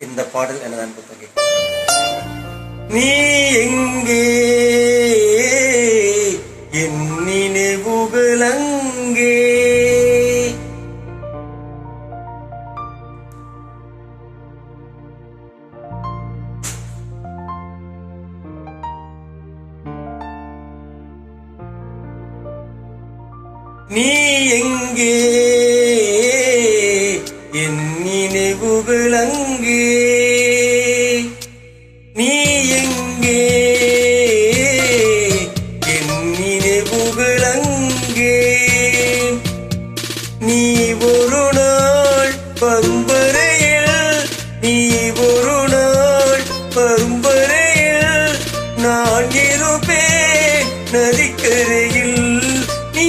இந்த பாடல் எனதான் புத்தகம். நீ எங்கே என் நினைவுகள் அங்கே, நீ எங்கே என் நினைவுகள் அங்கே, நீ எங்கே என் நினைவுகள் அங்கே, நீ ஒரு நாள் பரும்பரையில், நீ ஒரு நாள் பரும்பரையில் நான் இருப்பேன் நதிக்கரையில். நீ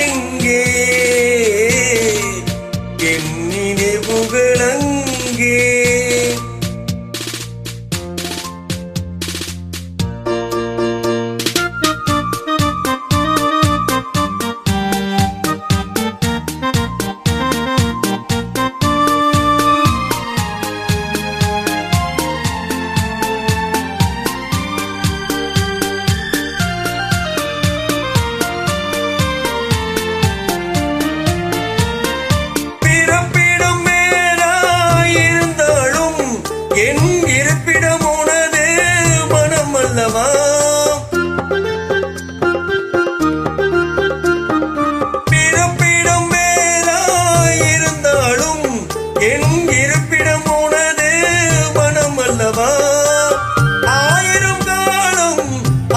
எங்கே என் நினைவுகள் அங்கே, என் இருப்பிடம் உனது மனம் அல்லவா, பிறப்பிடம் வேறாயிருந்தாலும் என் இருப்பிடம் உனது மனம் அல்லவா, ஆயிரம் காலம்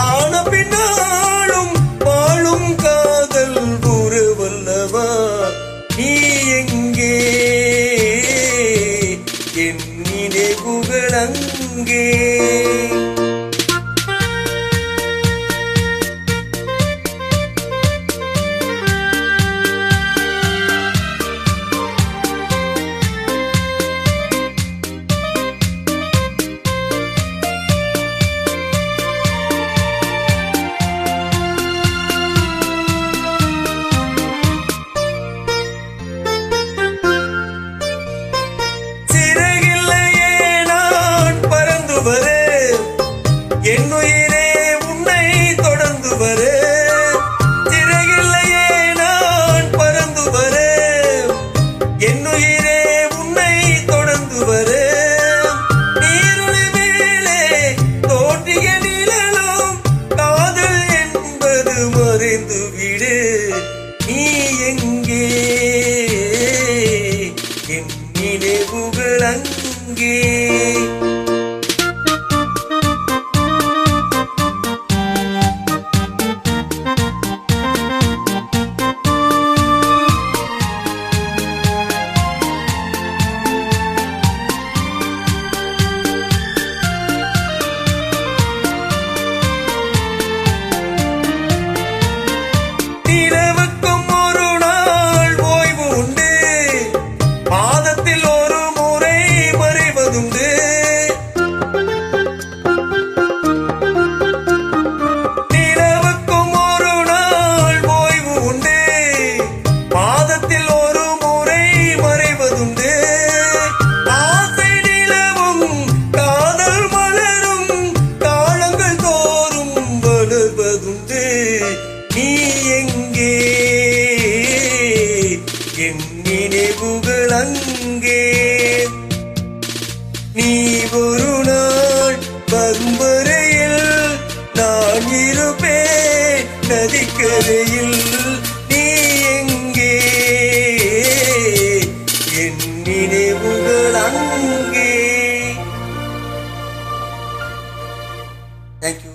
ஆன பின்னாலும் வாழும் காதல் உறவல்லவா. நீ எங்கே என் நினைவுகள் அங்கே, என் உயிரே உன்னை தொடர்ந்து வரு, சிறகில்லையே நான் பறந்து வரு, என் உயிரே உன்னை தொடர்ந்து வரு, நீருளி மேலே தோன்றிய நிழலும் காதல் என்பது மறைந்து விடு. நீ எங்கே என் நினைவுகள் அங்கே, நிலவுக்கும் ஒரு நாள் ஓய்வு உண்டு, மாதத்தில் ஒரு முறை மறைவதுண்டு, நிலவுக்கும் ஒரு நாள் ஓய்வு உண்டு, மாதத்தில் ஒரு முறை மறைவதுண்டு, ஆசை நிலவும் காதல் மலரும் காலங்கள் தோறும் வளர்வதுண்டு. நீ எங்கே என் நினைவுகள் அங்கே, நீ ஒரு நாள் பரும்பரையில் நான் இருப்பேன் நதிக்கரையில். நீ எங்கே என் நினைவுகள் அங்கே. தேங்க்யூ.